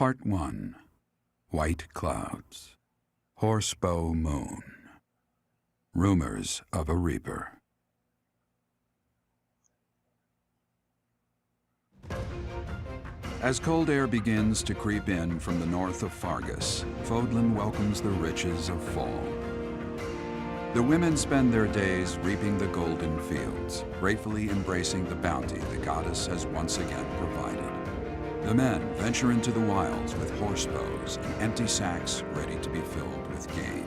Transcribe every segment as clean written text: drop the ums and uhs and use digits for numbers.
Part 1. White Clouds. Horsebow Moon. Rumors of a Reaper. As cold air begins to creep in from the north of Fargus, Fodlan welcomes the riches of fall. The women spend their days reaping the golden fields, gratefully embracing the bounty the goddess has once again provided. The men venture into the wilds with horse bows and empty sacks ready to be filled with game.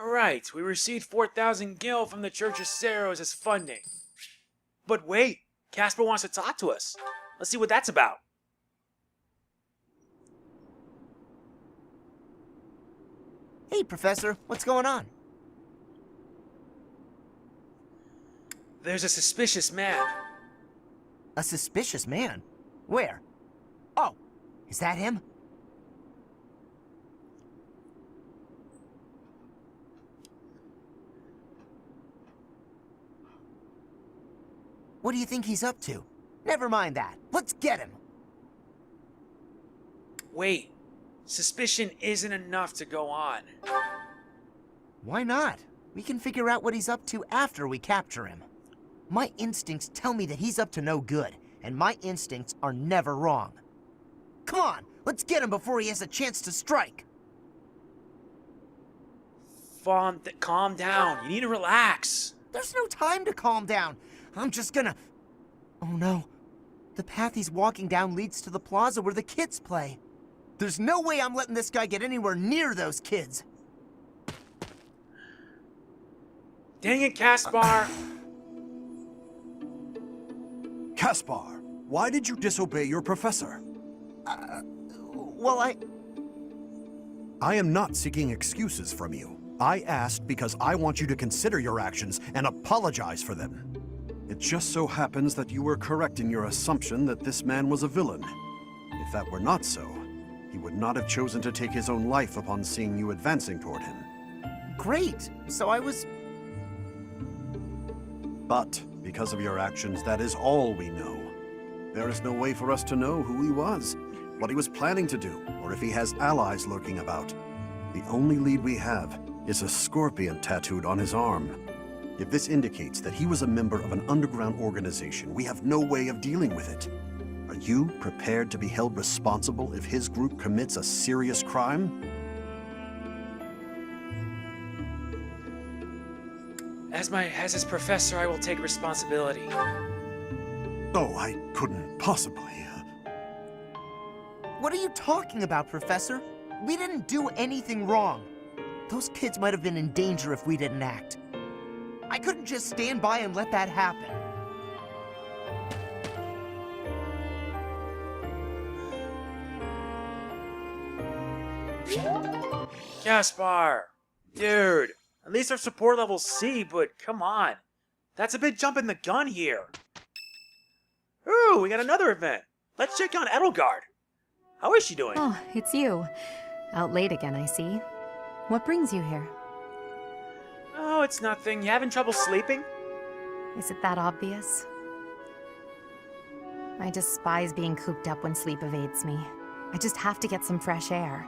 Alright, we received 4,000 gil from the Church of Saros as funding. But wait, Casper wants to talk to us. Let's see what that's about. Hey, Professor, what's going on? There's a suspicious man. A suspicious man? Where? Oh, is that him? What do you think he's up to? Never mind that. Let's get him. Wait, suspicion isn't enough to go on. Why not? We can figure out what he's up to after we capture him. My instincts tell me that he's up to no good, and my instincts are never wrong. Come on, let's get him before he has a chance to strike. Calm down. You need to relax. There's no time to calm down. I'm just gonna... Oh no. The path he's walking down leads to the plaza where the kids play. There's no way I'm letting this guy get anywhere near those kids. Dang it, Caspar. Caspar, why did you disobey your professor? Well, I am not seeking excuses from you. I asked because I want you to consider your actions and apologize for them. It just so happens that you were correct in your assumption that this man was a villain. If that were not so, he would not have chosen to take his own life upon seeing you advancing toward him. Great. So I was... But, because of your actions, that is all we know. There is no way for us to know who he was, what he was planning to do, or if he has allies lurking about. The only lead we have is a scorpion tattooed on his arm. If this indicates that he was a member of an underground organization, we have no way of dealing with it. Are you prepared to be held responsible if his group commits a serious crime? As his professor, I will take responsibility. Oh, I couldn't possibly. What are you talking about, Professor? We didn't do anything wrong. Those kids might have been in danger if we didn't act. I couldn't just stand by and let that happen. Caspar! Dude, at least our support level's C, but come on. That's a bit jumping the gun here. Ooh, we got another event. Let's check on Edelgard. How is she doing? Oh, it's you. Out late again, I see. What brings you here? Oh, it's nothing. You having trouble sleeping? Is it that obvious? I despise being cooped up when sleep evades me. I just have to get some fresh air.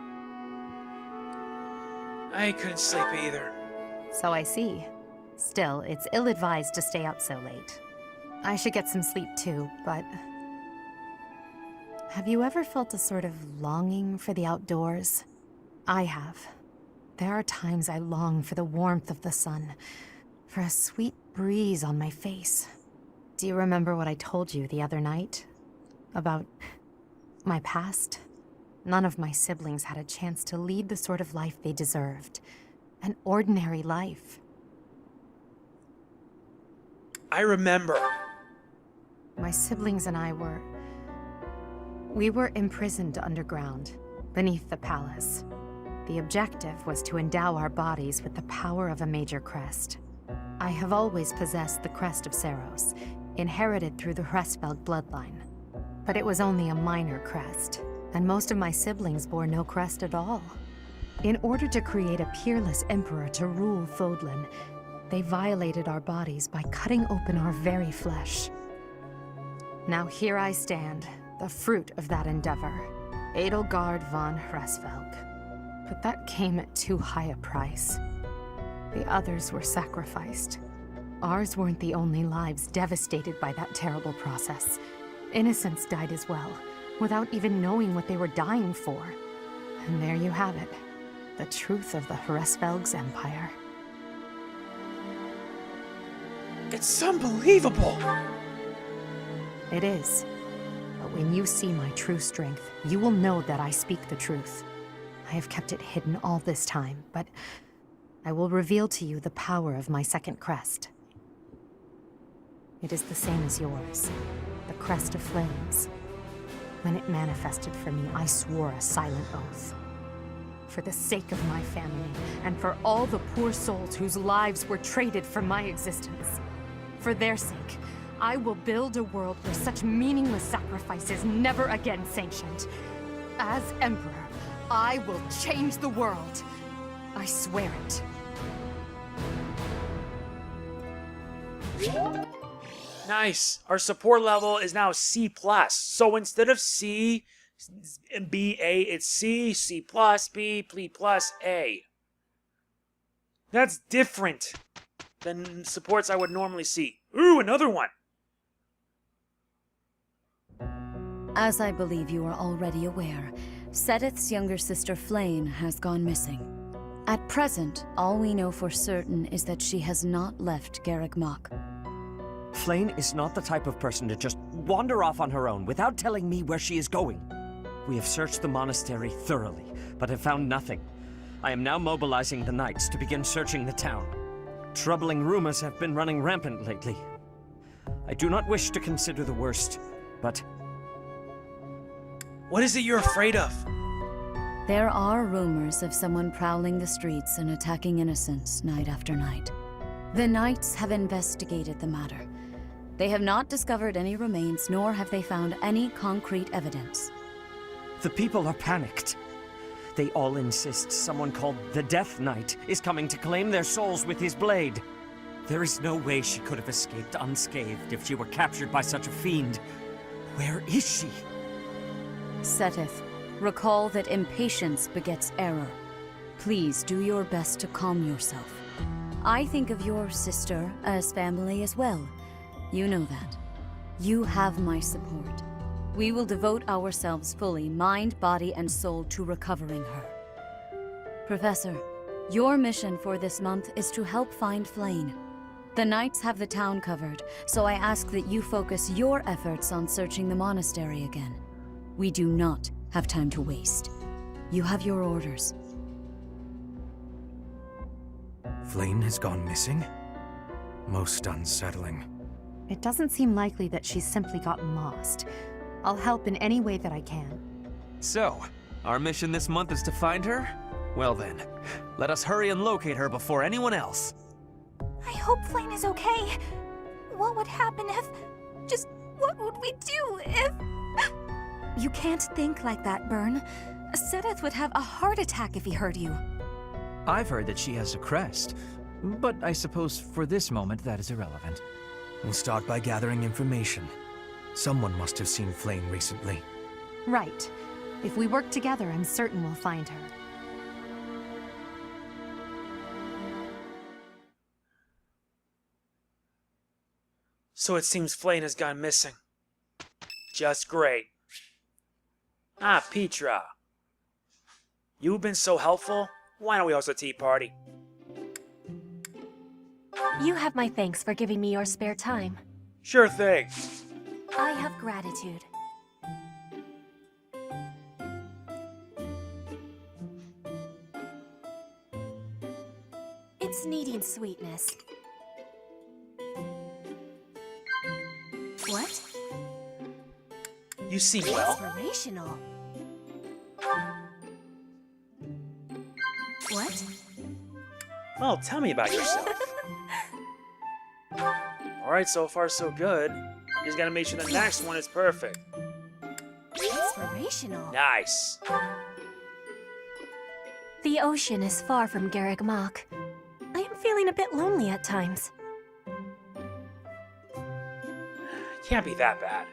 I couldn't sleep either. So I see. Still, it's ill-advised to stay up so late. I should get some sleep too, but... Have you ever felt a sort of longing for the outdoors? I have. There are times I long for the warmth of the sun, for a sweet breeze on my face. Do you remember what I told you the other night? About my past? None of my siblings had a chance to lead the sort of life they deserved. An ordinary life. I remember. My siblings and I were... We were imprisoned underground, beneath the palace. The objective was to endow our bodies with the power of a major crest. I have always possessed the crest of Seiros, inherited through the Hresvelg bloodline. But it was only a minor crest, and most of my siblings bore no crest at all. In order to create a peerless emperor to rule Fodlan, they violated our bodies by cutting open our very flesh. Now here I stand, the fruit of that endeavor, Edelgard von Hresvelg. But that came at too high a price. The others were sacrificed. Ours weren't the only lives devastated by that terrible process. Innocents died as well, without even knowing what they were dying for. And there you have it, the truth of the Hresvelg's empire. It's unbelievable! It is. But when you see my true strength, you will know that I speak the truth. I have kept it hidden all this time, but I will reveal to you the power of my second crest. It is the same as yours, the crest of flames. When it manifested for me, I swore a silent oath. For the sake of my family, and for all the poor souls whose lives were traded for my existence. For their sake, I will build a world where such meaningless sacrifice is never again sanctioned. As Emperor, I will change the world. I swear it. Nice. Our support level is now C+. So instead of C, B, A, it's C, C+, B, B+, A. That's different than supports I would normally see. Ooh, another one. As I believe you are already aware, Seteth's younger sister Flayn has gone missing. At present, all we know for certain is that she has not left Garreg Mach. Flayn is not the type of person to just wander off on her own without telling me where she is going. We have searched the monastery thoroughly, but have found nothing. I am now mobilizing the knights to begin searching the town. Troubling rumors have been running rampant lately. I do not wish to consider the worst, but... What is it you're afraid of? There are rumors of someone prowling the streets and attacking innocents night after night. The knights have investigated the matter. They have not discovered any remains, nor have they found any concrete evidence. The people are panicked. They all insist someone called the Death Knight is coming to claim their souls with his blade. There is no way she could have escaped unscathed if she were captured by such a fiend. Where is she? Seteth, recall that impatience begets error. Please do your best to calm yourself. I think of your sister as family as well. You know that. You have my support. We will devote ourselves fully, mind, body, and soul to recovering her. Professor, your mission for this month is to help find Flayn. The Knights have the town covered, so I ask that you focus your efforts on searching the monastery again. We do not have time to waste. You have your orders. Flayn has gone missing? Most unsettling. It doesn't seem likely that she's simply gotten lost. I'll help in any way that I can. So, our mission this month is to find her? Well then, let us hurry and locate her before anyone else. I hope Flayn is okay. What would happen if... Just what would we do if... You can't think like that, Byrne. Seteth would have a heart attack if he heard you. I've heard that she has a crest, but I suppose for this moment that is irrelevant. We'll start by gathering information. Someone must have seen Flayn recently. Right. If we work together, I'm certain we'll find her. So it seems Flayn has gone missing. Just great. Ah, Petra. You've been so helpful. Why don't we host a tea party? You have my thanks for giving me your spare time. Sure thing. I have gratitude. It's needing sweetness. seem well. Inspirational. What? Well, tell me about yourself. Alright, so far so good. Just gotta make sure the next one is perfect. Inspirational. Nice. The ocean is far from Garreg Mach. I am feeling a bit lonely at times. Can't be that bad.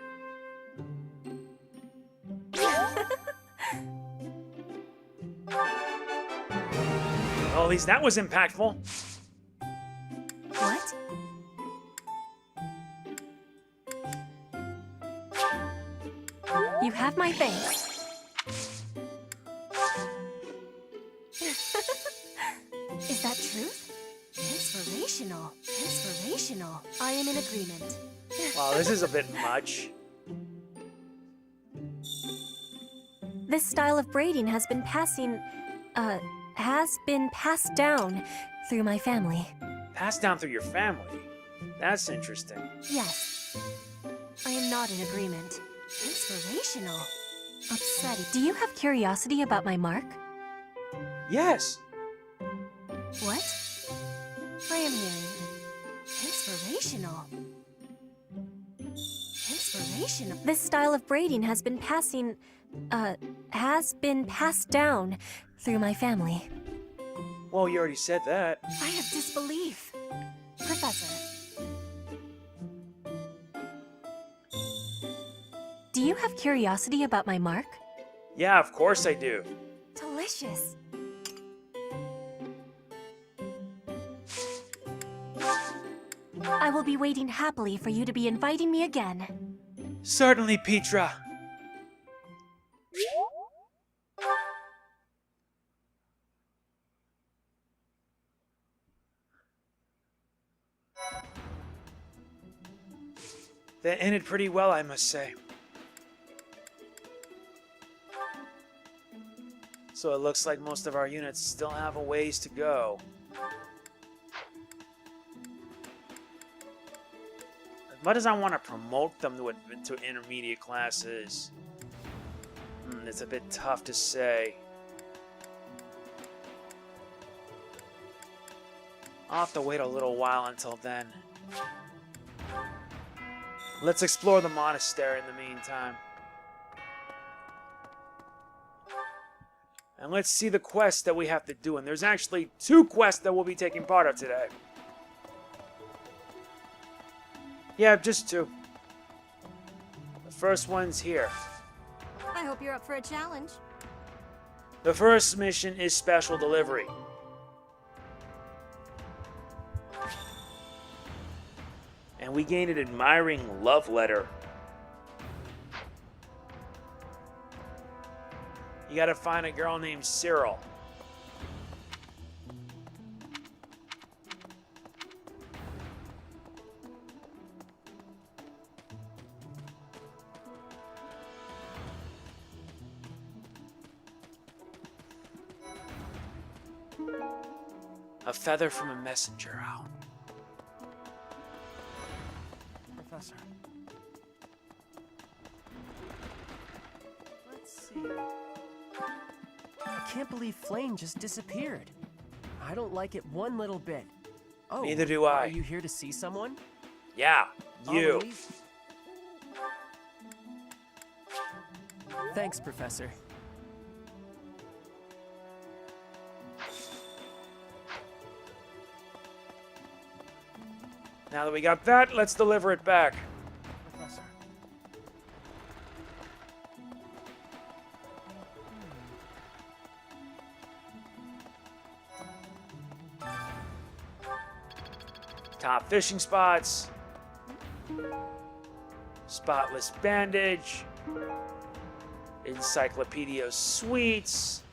Well, at least that was impactful. What? You have my thanks. Is that truth? Inspirational. Inspirational. I am in agreement. Wow, this is a bit much. This style of braiding has been passed down through my family. Passed down through your family. That's interesting. Yes. I am not in agreement. Inspirational. Upsetting. Do you have curiosity about my mark? Yes. What? I am hearing. Inspirational. Inspirational. This style of braiding has been passed down through my family. Well, you already said that. I have disbelief. Professor. Do you have curiosity about my mark? Yeah, of course I do. Delicious. I will be waiting happily for you to be inviting me again. Certainly, Petra. That ended pretty well, I must say. So it looks like most of our units still have a ways to go. As much as I want to promote them to intermediate classes, it's a bit tough to say. I'll have to wait a little while until then. Let's explore the monastery in the meantime. And let's see the quests that we have to do. And there's actually 2 quests that we'll be taking part of today. Yeah, just 2. The first one's here. I hope you're up for a challenge. The first mission is special delivery. And we gain an admiring love letter. You gotta find a girl named Cyril. A feather from a messenger owl. Professor. Let's see. I can't believe Flayn just disappeared. I don't like it one little bit. Oh, Neither do I. Are you here to see someone? Yeah, you. I'll leave. Thanks, Professor. Now that we got that, let's deliver it back. Professor. Top fishing spots. Spotless bandage. Encyclopedia sweets.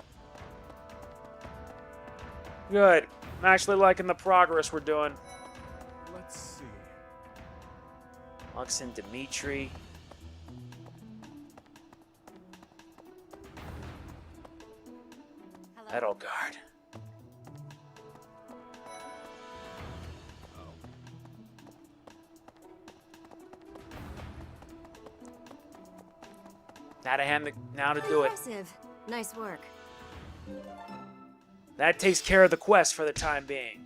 Good. I'm actually liking the progress we're doing. Let's see. Lux and Dimitri. Edelgard. now to do it. Impressive. Nice work. That takes care of the quest for the time being.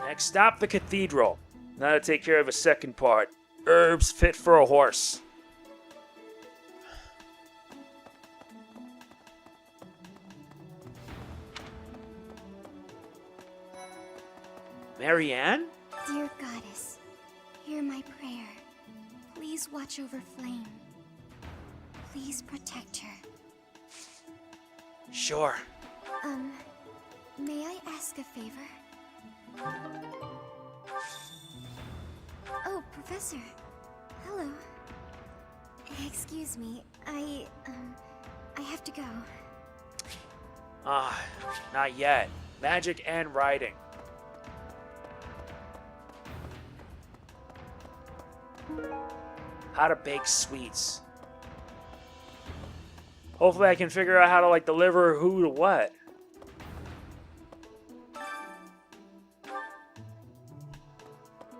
Next stop, the cathedral. Now to take care of the second part. Herbs fit for a horse. Marianne? Dear goddess, hear my prayer. Please watch over Flayn. Please protect her. Sure. May I ask a favor? Oh, Professor. Hello. Excuse me, I have to go. Not yet. Magic and writing. How to bake sweets. Hopefully I can figure out how to, like, deliver who to what.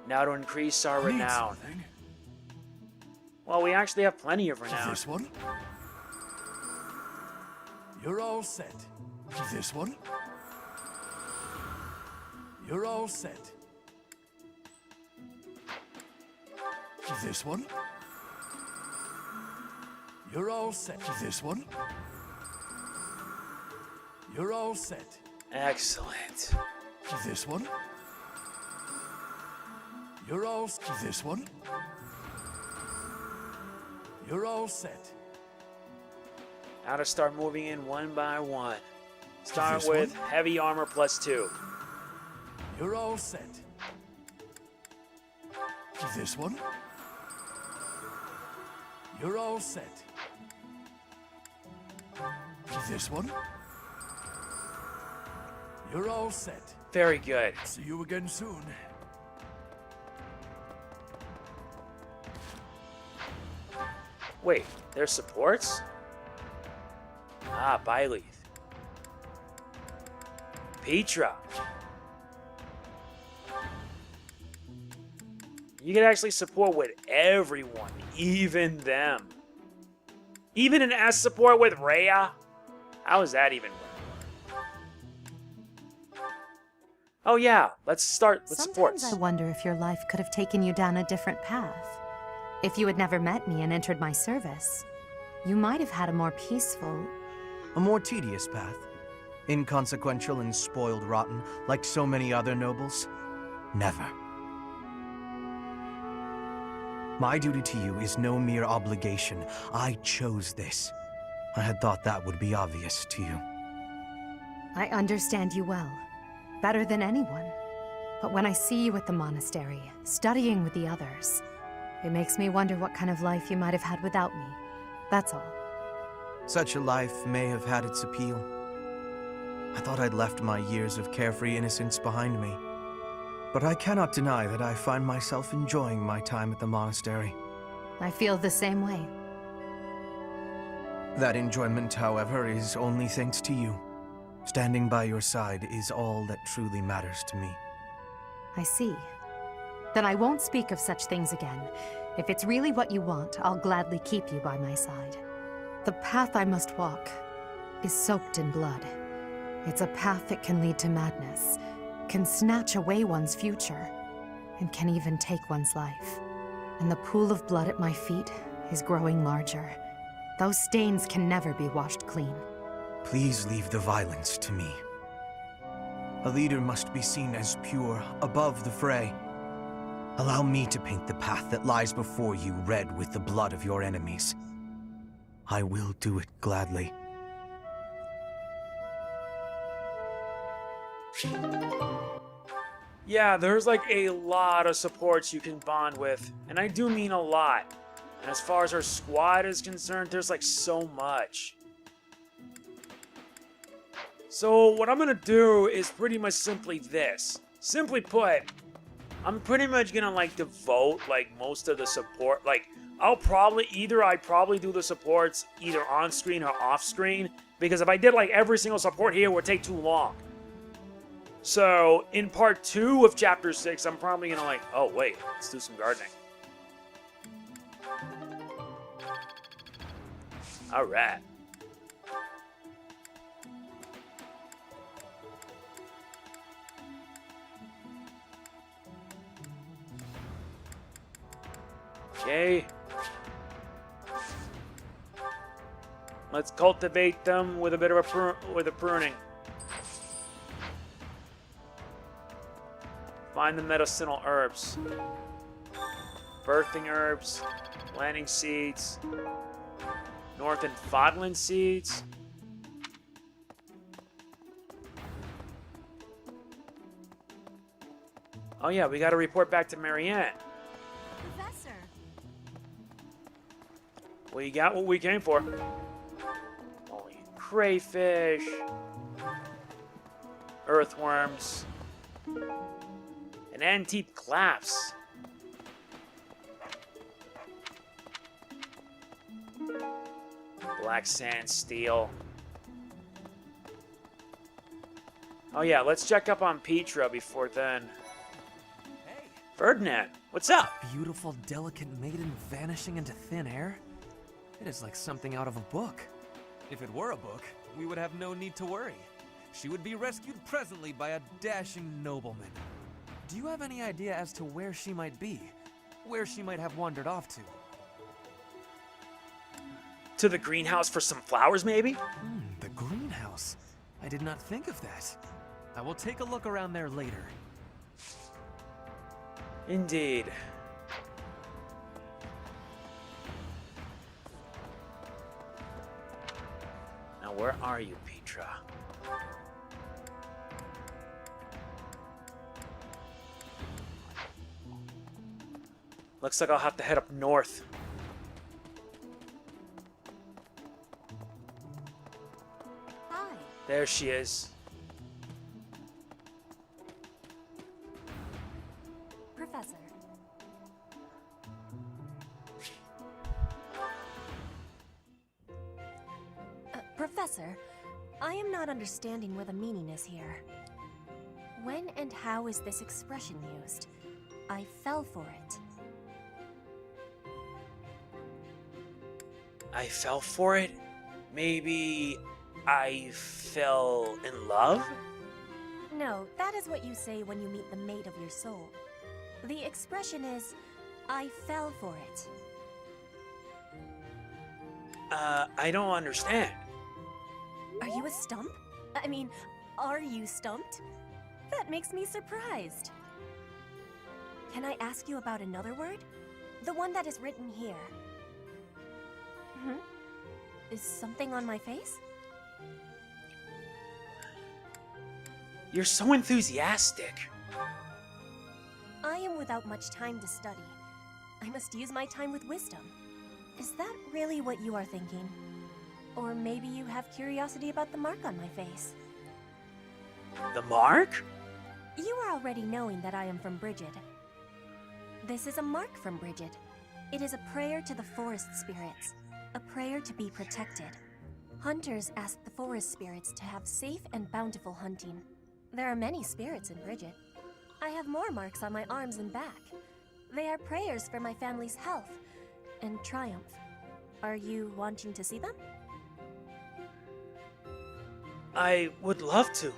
Now to increase our renown. Well, we actually have plenty of renown. This one? You're all set. This one? You're all set. This one? You're all set. This one? You're all set. Excellent. This one? You're all this one? You're all set. Now to start moving in one by one. Start This with one? heavy armor +2. You're all set. This one? You're all set. This one? You're all set. Very good. See you again soon. Wait, there's supports? Ah, Byleaf. Petra. You can actually support with everyone, even them. Even an S support with Rhea? How is that even work? Oh yeah, let's start with Sometimes supports. I wonder if your life could have taken you down a different path. If you had never met me and entered my service, you might have had a more peaceful... A more tedious path. Inconsequential and spoiled rotten, like so many other nobles. Never. My duty to you is no mere obligation. I chose this. I had thought that would be obvious to you. I understand you well, better than anyone. But when I see you at the monastery, studying with the others, it makes me wonder what kind of life you might have had without me. That's all. Such a life may have had its appeal. I thought I'd left my years of carefree innocence behind me. But I cannot deny that I find myself enjoying my time at the monastery. I feel the same way. That enjoyment, however, is only thanks to you. Standing by your side is all that truly matters to me. I see. Then I won't speak of such things again. If it's really what you want, I'll gladly keep you by my side. The path I must walk is soaked in blood. It's a path that can lead to madness, can snatch away one's future, and can even take one's life. And the pool of blood at my feet is growing larger. Those stains can never be washed clean. Please leave the violence to me. A leader must be seen as pure, above the fray. Allow me to paint the path that lies before you red with the blood of your enemies. I will do it gladly. Yeah, there's like a lot of supports you can bond with, and I do mean a lot. And as far as our squad is concerned, there's like so much. So what I'm gonna do is pretty much simply this. Simply put, I'm pretty much gonna like devote like most of the support, like I'd probably do the supports either on screen or off screen, because if I did like every single support here, it would take too long. So, in part 2 of chapter 6, I'm probably gonna like, oh wait, let's do some gardening. Alright. Okay. Let's cultivate them with a bit of a pruning. Find the medicinal herbs. Birthing herbs. Planting seeds. North and Fodland seeds. Oh yeah, we gotta report back to Marianne. Professor. We got what we came for. Holy crayfish. Earthworms. An antique glass. Black sand steel. Oh yeah, let's check up on Petra before then. Hey, Ferdinand, what's up? beautiful, delicate maiden vanishing into thin air? It is like something out of a book. If it were a book, we would have no need to worry. She would be rescued presently by a dashing nobleman. Do you have any idea as to where she might be? Where she might have wandered off to? To the greenhouse for some flowers, maybe? The greenhouse. I did not think of that. I will take a look around there later. Indeed. Now, where are you, Petra? Looks like I'll have to head up north. Hi. There she is. Professor. Professor, I am not understanding where the meaning is here. When and how is this expression used? I fell for it. I fell for it? Maybe I fell in love? No, that is what you say when you meet the mate of your soul. The expression is, I fell for it. I don't understand. Are you a stump? I mean, are you stumped? That makes me surprised. Can I ask you about another word? The one that is written here. Is something on my face? You're so enthusiastic. I am without much time to study. I must use my time with wisdom. Is that really what you are thinking? Or maybe you have curiosity about the mark on my face. The mark? You are already knowing that I am from Brigid. This is a mark from Brigid. It is a prayer to the forest spirits. A prayer to be protected. Hunters ask the forest spirits to have safe and bountiful hunting. There are many spirits in Brigid. I have more marks on my arms and back. They are prayers for my family's health and triumph. Are you wanting to see them? I would love to.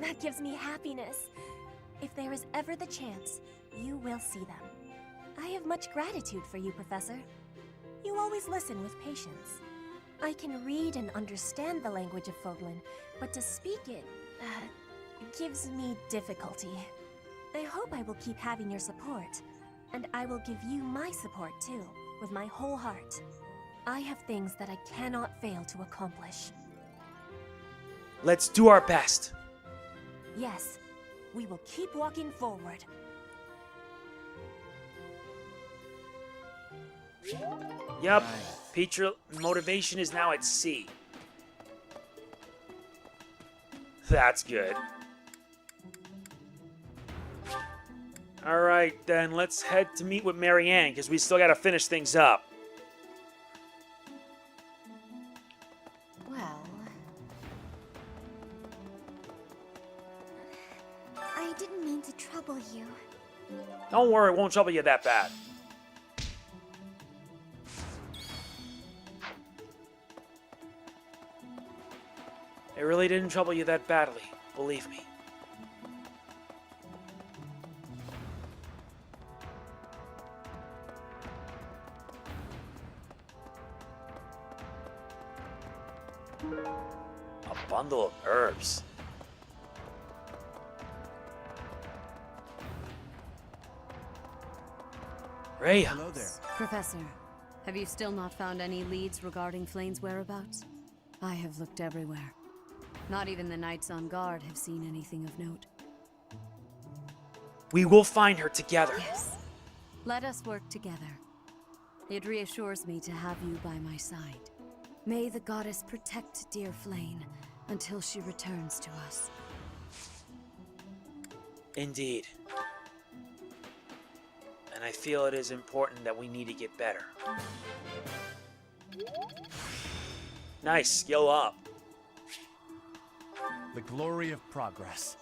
That gives me happiness. If there is ever the chance, you will see them. I have much gratitude for you, Professor. You always listen with patience. I can read and understand the language of Fodlan, but to speak it, gives me difficulty. I hope I will keep having your support, and I will give you my support too, with my whole heart. I have things that I cannot fail to accomplish. Let's do our best. Yes, we will keep walking forward. Yup, Petra motivation is now at C. That's good. Alright then, let's head to meet with Marianne, because we still gotta finish things up. Well... I didn't mean to trouble you. Don't worry, it won't trouble you that bad. It really didn't trouble you that badly, believe me. A bundle of herbs. Rhea. Hello there. Professor, have you still not found any leads regarding Flayn's whereabouts? I have looked everywhere. Not even the knights on guard have seen anything of note. We will find her together. Yes. Let us work together. It reassures me to have you by my side. May the goddess protect dear Flayn until she returns to us. Indeed. And I feel it is important that we need to get better. Nice, skill up. The glory of progress.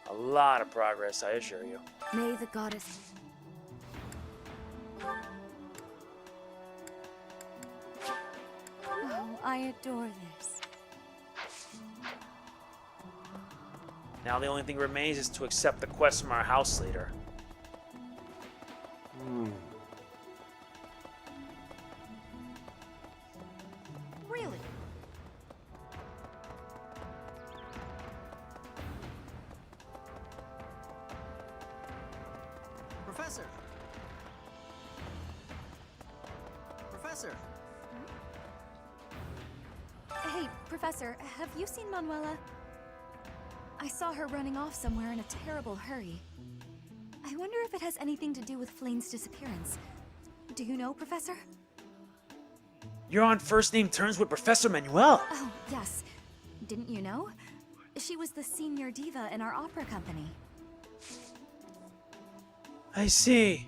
A lot of progress, I assure you. May the goddess... Oh, I adore this. Now the only thing remains is to accept the quest from our house leader. Really? Professor! Professor! Hey, Professor, have you seen Manuela? I saw her running off somewhere in a terrible hurry. I wonder if it has anything to do with Flayn's disappearance. Do you know, Professor? You're on first-name terms with Professor Manuel. Oh, yes. Didn't you know? She was the senior diva in our opera company. I see.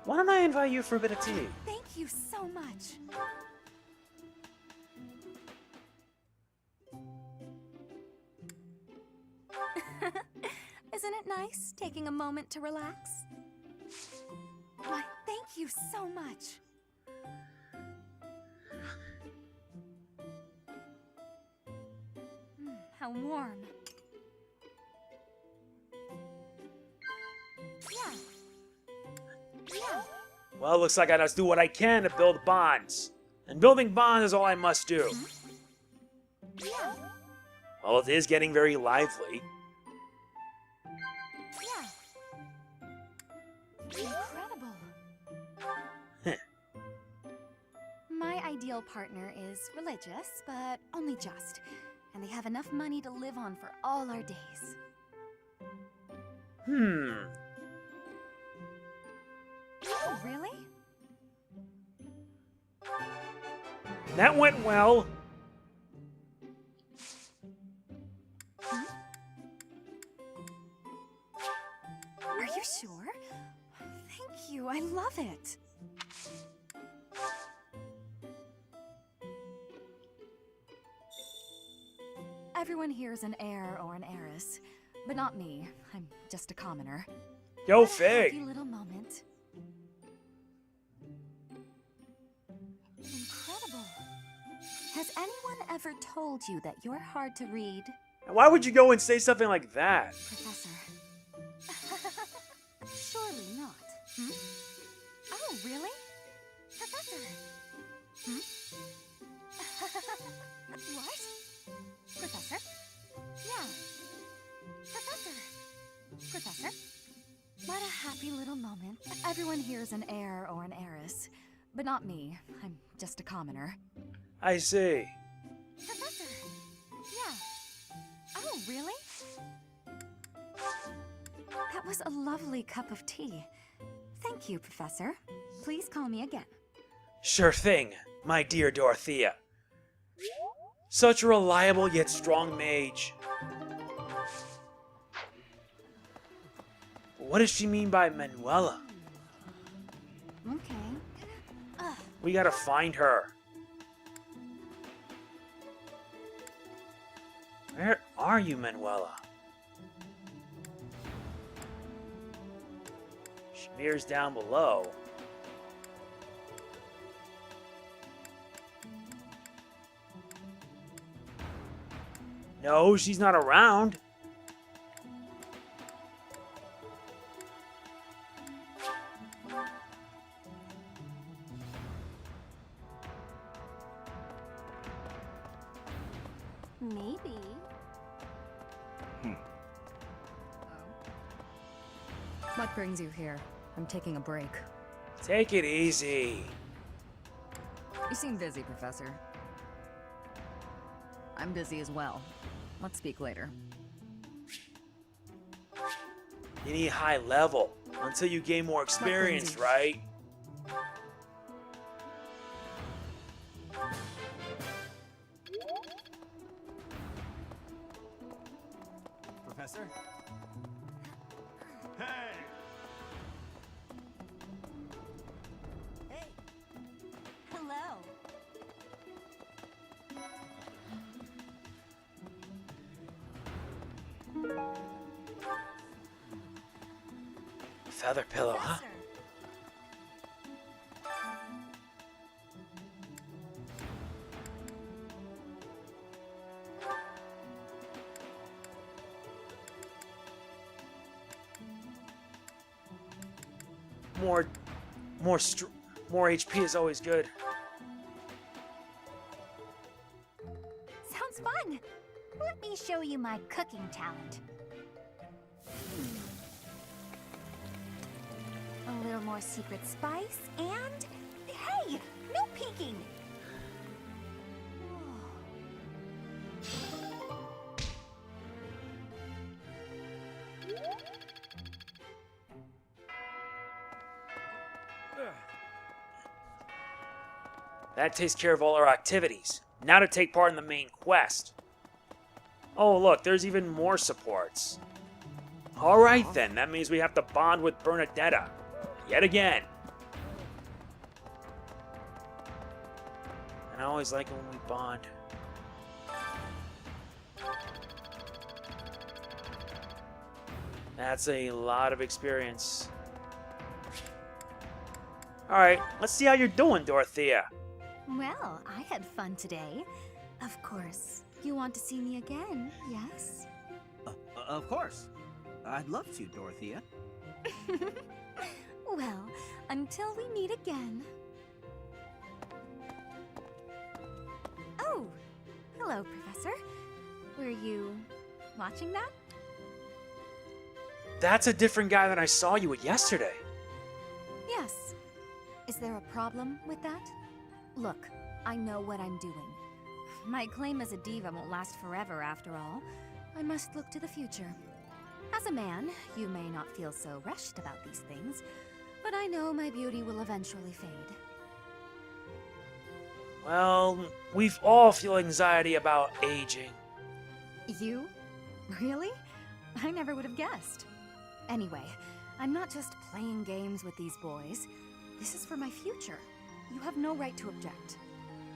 Why don't I invite you for a bit of tea? Thank you so much. Isn't it nice taking a moment to relax? Why, thank you so much. How warm. Yeah. Yeah. Well, it looks like I must do what I can to build bonds. And building bonds is all I must do. Yeah. Well, it is getting very lively. Yeah. Incredible. My ideal partner is religious, but only just. And they have enough money to live on for all our days. Oh, really? That went well. Are you sure? Thank you, I love it. Everyone here is an heir or an heiress, but not me. I'm just a commoner. Go What a Fig. happy little moment. Incredible. Has anyone ever told you that you're hard to read? Why would you go and say something like that? Professor. Surely not. Hmm? Oh, really? Professor. Hmm? What? Professor? Yeah. Professor. Professor? What a happy little moment. Everyone here is an heir or an heiress, but not me. I'm just a commoner. I see. Professor. Yeah. Oh, really? That was a lovely cup of tea. Thank you, Professor. Please call me again. Sure thing, my dear Dorothea. Such a reliable yet strong mage. What does she mean by Manuela? Okay. We gotta find her. Where are you, Manuela? Veer's down below. No, she's not around. Maybe. What brings you here? I'm taking a break. Take it easy. You seem busy, Professor. I'm busy as well. Let's speak later. You need high level until you gain more experience, you? right? Professor? Hey! Hey. Hello. Feather pillow, huh? Professor. More HP is always good. Sounds fun. Let me show you my cooking talent. A little more secret spice, and hey, no peeking. That takes care of all our activities. Now to take part in the main quest. Oh, look, there's even more supports. Alright then, that means we have to bond with Bernadetta. Yet again. And I always like it when we bond. That's a lot of experience. Alright, let's see how you're doing, Dorothea. Well, I had fun today. Of course, you want to see me again, yes? Of course. I'd love to, Dorothea. Well, until we meet again. Oh, hello, Professor. Were you watching that? That's a different guy than I saw you with yesterday. Yes. Is there a problem with that? Look, I know what I'm doing. My claim as a diva won't last forever, after all. I must look to the future. As a man, you may not feel so rushed about these things, but I know my beauty will eventually fade. Well, we've all feel anxiety about aging. You? Really? I never would have guessed. Anyway, I'm not just playing games with these boys. This is for my future. You have no right to object.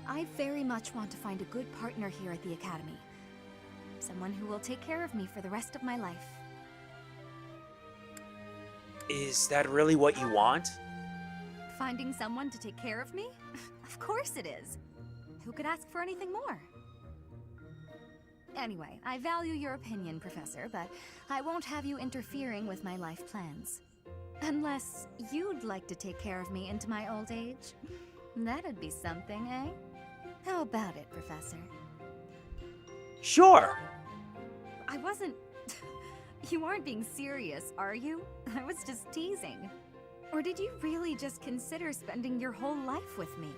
I very much want to find a good partner here at the Academy. Someone who will take care of me for the rest of my life. Is that really what you want? Finding someone to take care of me? Of course it is. Who could ask for anything more? Anyway, I value your opinion, Professor, but I won't have you interfering with my life plans. Unless you'd like to take care of me into my old age. That'd be something, eh? How about it, Professor? Sure. I wasn't... You aren't being serious, are you? I was just teasing. Or did you really just consider spending your whole life with me?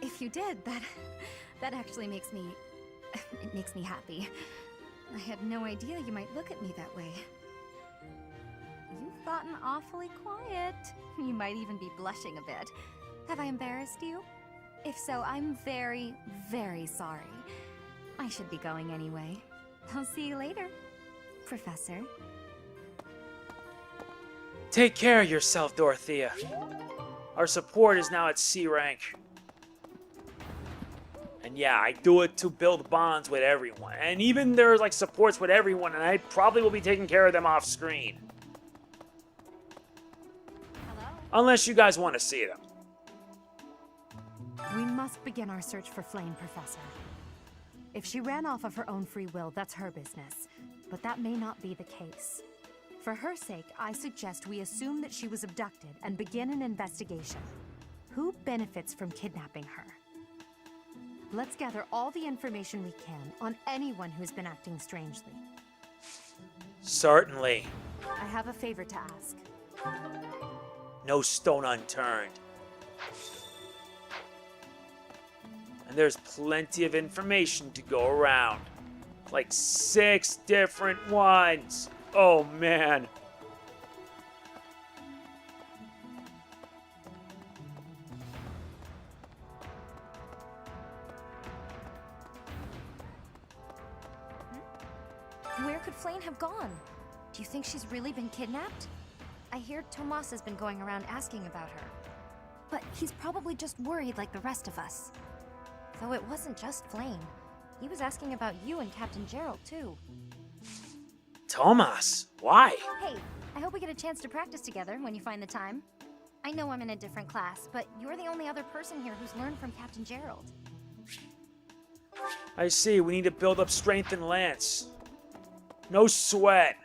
If you did, that actually makes me... It makes me happy. I had no idea you might look at me that way. You've gotten awfully quiet. You might even be blushing a bit. Have I embarrassed you? If so, I'm very, very sorry. I should be going anyway. I'll see you later, Professor. Take care of yourself, Dorothea. Our support is now at C rank. And yeah, I do it to build bonds with everyone. And even there's like supports with everyone, and I probably will be taking care of them off screen. Unless you guys want to see them. We must begin our search for Flayn, Professor. If she ran off of her own free will, that's her business. But that may not be the case. For her sake, I suggest we assume that she was abducted and begin an investigation. Who benefits from kidnapping her? Let's gather all the information we can on anyone who's been acting strangely. Certainly. I have a favor to ask. No stone unturned. And there's plenty of information to go around. Like 6 different ones. Oh man. Where could Flayn have gone? Do you think she's really been kidnapped? I hear Tomas has been going around asking about her. But he's probably just worried like the rest of us. Though it wasn't just Flayn. He was asking about you and Captain Gerald, too. Tomas, why? Hey, I hope we get a chance to practice together when you find the time. I know I'm in a different class, but you're the only other person here who's learned from Captain Gerald. I see, we need to build up strength in Lance. No sweat.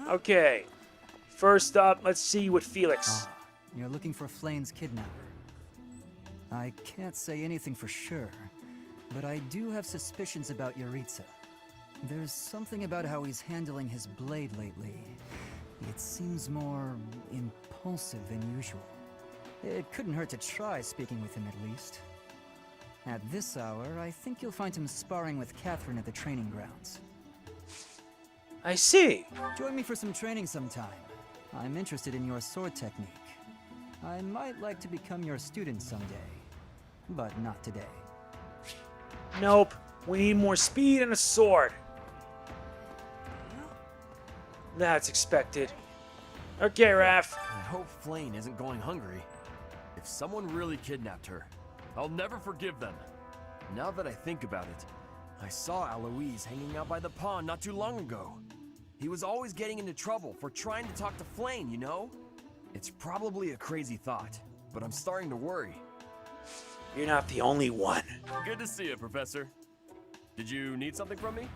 Okay. First up, let's see what Felix. You're looking for Flayn's kidnapper. I can't say anything for sure, but I do have suspicions about Yaritza. There's something about how he's handling his blade lately. It seems more impulsive than usual. It couldn't hurt to try speaking with him at least. At this hour, I think you'll find him sparring with Catherine at the training grounds. I see. Join me for some training sometime. I'm interested in your sword technique. I might like to become your student someday, but not today. Nope. We need more speed and a sword. That's expected. Okay, Raph. I hope Flayn isn't going hungry. If someone really kidnapped her, I'll never forgive them. Now that I think about it, I saw Aloise hanging out by the pond not too long ago. He was always getting into trouble for trying to talk to Flayn, you know? It's probably a crazy thought, but I'm starting to worry. You're not the only one. Good to see you, Professor. Did you need something from me?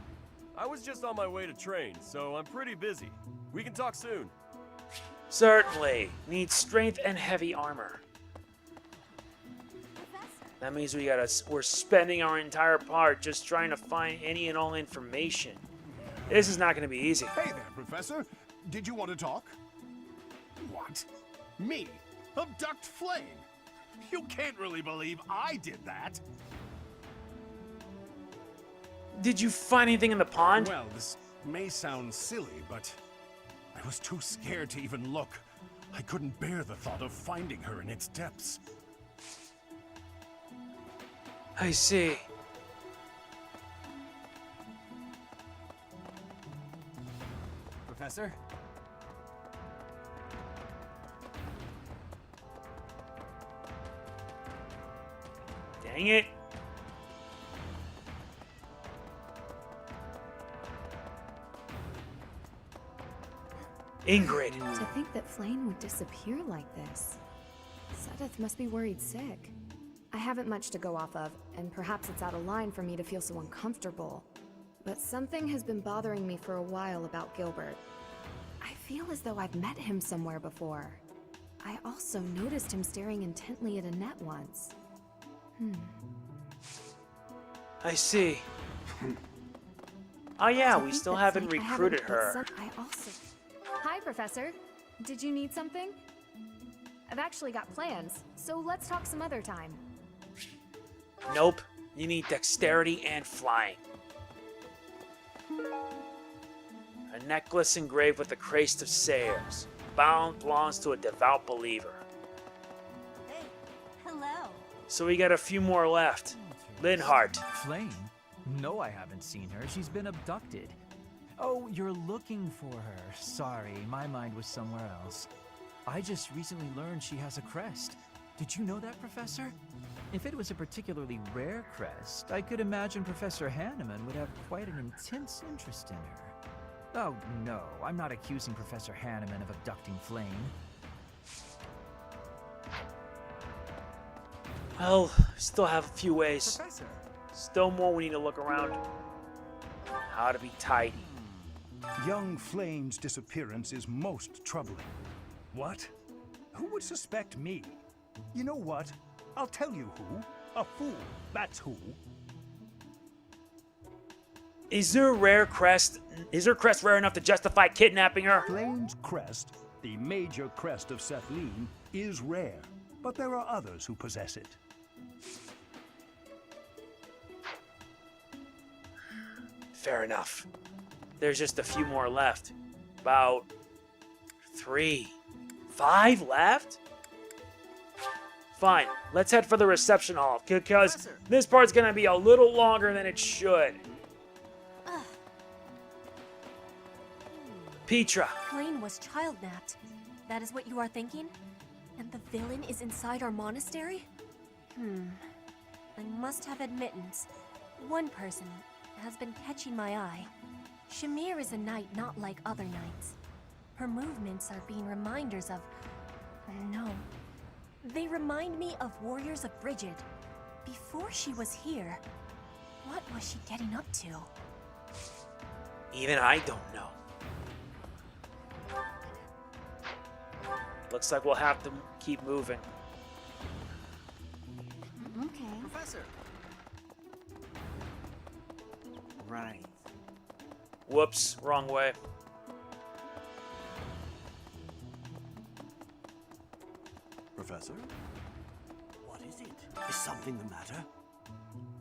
I was just on my way to train, so I'm pretty busy. We can talk soon. Certainly. Need strength and heavy armor. That means we're spending our entire part just trying to find any and all information. This is not going to be easy. Hey there, Professor. Did you want to talk? What? Me? Abduct Flayn? You can't really believe I did that. Did you find anything in the pond? Well, this may sound silly, but I was too scared to even look. I couldn't bear the thought of finding her in its depths. I see. Professor? Dang it. Ingrid. To think that Flayn would disappear like this. Seteth must be worried sick. I haven't much to go off of, and perhaps it's out of line for me to feel so uncomfortable. But something has been bothering me for a while about Gilbert. I feel as though I've met him somewhere before. I also noticed him staring intently at Annette once. I see. Oh yeah, we still haven't recruited her. Hi, Professor. Did you need something? I've actually got plans, so let's talk some other time. Nope. You need dexterity and flying. A necklace engraved with the crest of Sayers. Belongs to a devout believer. Hey, hello. So we got a few more left. Linhart. Flayn? No, I haven't seen her. She's been abducted. Oh, you're looking for her. Sorry, my mind was somewhere else. I just recently learned she has a crest. Did you know that, Professor? If it was a particularly rare crest, I could imagine Professor Hanneman would have quite an intense interest in her. Oh, no, I'm not accusing Professor Hanneman of abducting Flayn. Well, still have a few ways. Professor! Still more we need to look around. How to be tidy. Young Flayn's disappearance is most troubling. What? Who would suspect me? You know what? I'll tell you who. A fool, that's who. Is her crest rare enough to justify kidnapping her? Flayn's crest, the major crest of Seteth, is rare, but there are others who possess it. Fair enough. There's just a few more left. About 3, 5 left? Fine, let's head for the reception hall, because this part's gonna be a little longer than it should. Petra. Flayn was child-napped. That is what you are thinking? And the villain is inside our monastery? I must have admittance. One person has been catching my eye. Shamir is a knight not like other knights. Her movements are being reminders of... No. They remind me of warriors of Brigid. Before she was here, what was she getting up to? Even I don't know. Looks like we'll have to keep moving. Okay. Professor! Right. Whoops, wrong way. Professor? What is it? Is something the matter?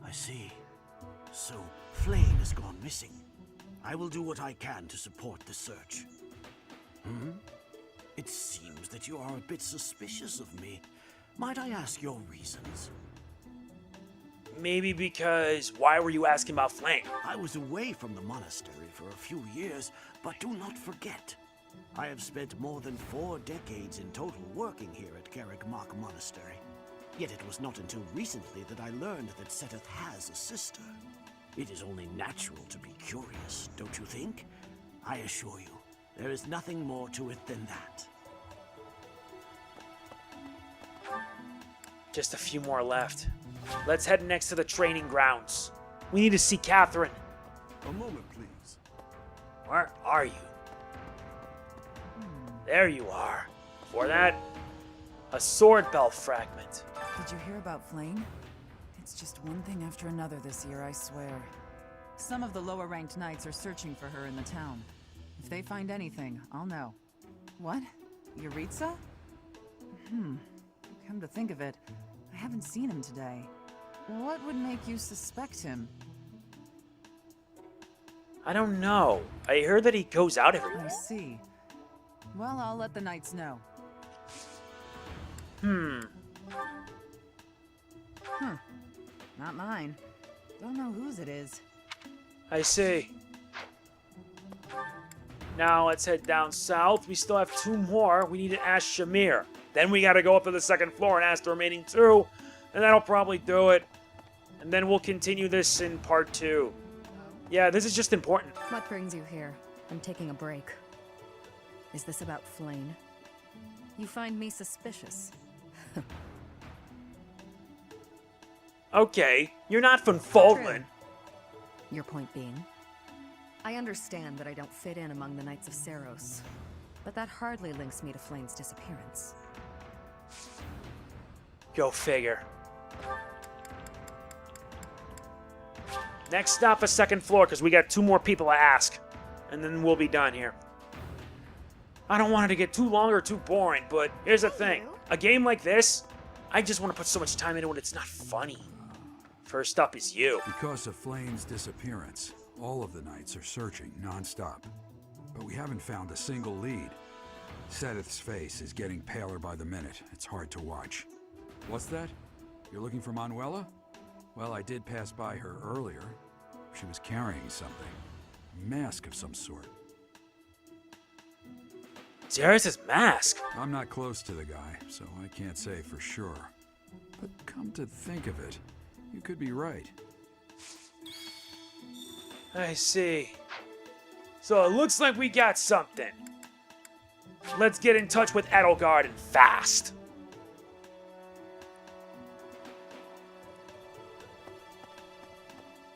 I see. So, Flayn has gone missing. I will do what I can to support the search. It seems that you are a bit suspicious of me. Might I ask your reasons? Maybe because, why were you asking about Flayn? I was away from the monastery for a few years, but do not forget, I have spent more than 4 decades in total working here at Garreg-Mach Monastery. Yet it was not until recently that I learned that Seteth has a sister. It is only natural to be curious, don't you think? I assure you, there is nothing more to it than that. Just a few more left. Let's head next to the training grounds. We need to see Catherine. A moment, please. Where are you? There you are. For that, a sword belt fragment. Did you hear about Flayn? It's just one thing after another this year, I swear. Some of the lower-ranked knights are searching for her in the town. If they find anything, I'll know. What? Yuritsa? Come to think of it, I haven't seen him today. What would make you suspect him? I don't know. I heard that he goes out every I see. Well, I'll let the knights know. Not mine. Don't know whose it is. I see. Now let's head down south. We still have 2 more. We need to ask Shamir. Then we gotta go up to the 2nd floor and ask the remaining 2. And that'll probably do it. And then we'll continue this in part 2. Yeah, this is just important. What brings you here? I'm taking a break. Is this about Flayn? You find me suspicious. Okay, you're not from Fodlan. Your point being? I understand that I don't fit in among the Knights of Seiros, but that hardly links me to Flayn's disappearance. Go figure. Next stop is 2nd floor, because we got 2 more people to ask. And then we'll be done here. I don't want it to get too long or too boring, but here's the thing. A game like this, I just want to put so much time into it, it's not funny. First up is you. Because of Flayn's disappearance, all of the knights are searching non-stop. But we haven't found a single lead. Seteth's face is getting paler by the minute. It's hard to watch. What's that? You're looking for Manuela? Well, I did pass by her earlier. She was carrying something. A mask of some sort. Darius's mask. I'm not close to the guy, so I can't say for sure. But come to think of it, you could be right. I see. So it looks like we got something. Let's get in touch with Edelgard and fast.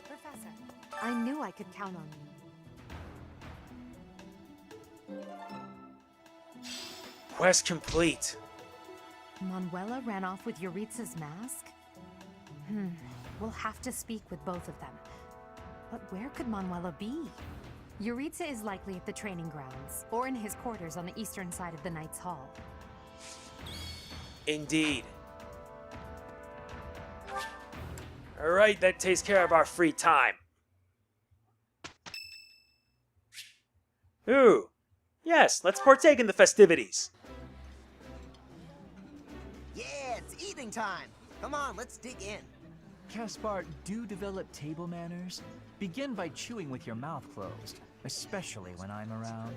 Professor, I knew I could count on you. Quest complete. Manuela ran off with Yuritsa's mask? We'll have to speak with both of them. But where could Manuela be? Yuritsa is likely at the training grounds, or in his quarters on the eastern side of the Knight's Hall. Indeed. Alright, that takes care of our free time. Ooh. Yes, let's partake in the festivities. Yeah, it's evening time. Come on, let's dig in. Caspar, do develop table manners. Begin by chewing with your mouth closed, especially when I'm around.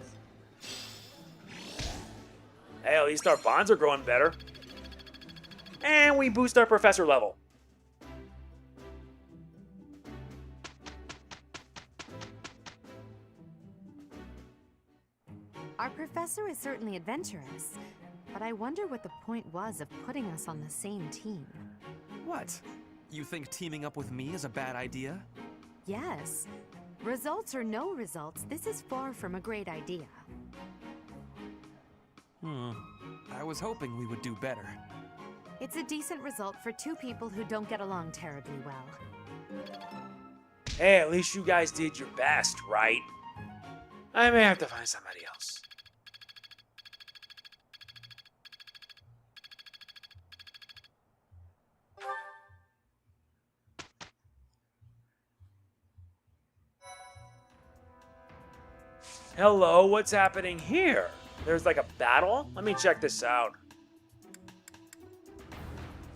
Hey, at least our bonds are growing better. And we boost our professor level. Our professor is certainly adventurous, but I wonder what the point was of putting us on the same team. What? You think teaming up with me is a bad idea? Yes. Results or no results, this is far from a great idea. I was hoping we would do better. It's a decent result for two people who don't get along terribly well. Hey, at least you guys did your best, right? I may have to find somebody else. Hello, what's happening here? There's like a battle? Let me check this out.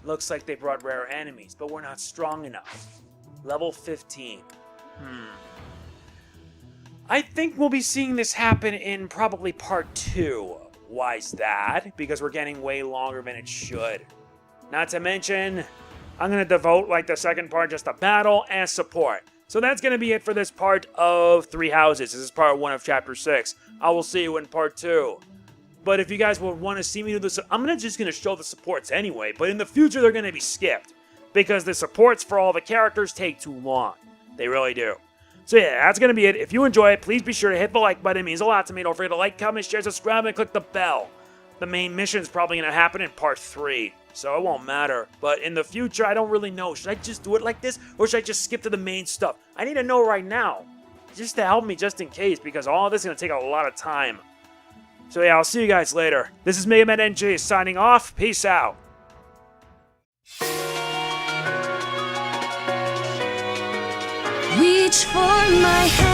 Looks like they brought rare enemies, but we're not strong enough. Level 15. I think we'll be seeing this happen in probably part 2. Why's that? Because we're getting way longer than it should. Not to mention, I'm going to devote like the second part just to battle and support. So that's going to be it for this part of Three Houses. This is part 1 of chapter 6. I will see you in part 2. But if you guys would want to see me do this, I'm just going to show the supports anyway. But in the future, they're going to be skipped. Because the supports for all the characters take too long. They really do. So yeah, that's going to be it. If you enjoy it, please be sure to hit the like button. It means a lot to me. Don't forget to like, comment, share, subscribe, and click the bell. The main mission is probably going to happen in part 3. So it won't matter. But in the future, I don't really know. Should I just do it like this? Or should I just skip to the main stuff? I need to know right now. Just to help me just in case. Because all of this is going to take a lot of time. So yeah, I'll see you guys later. This is MegamanNG signing off. Peace out. Reach for my hand.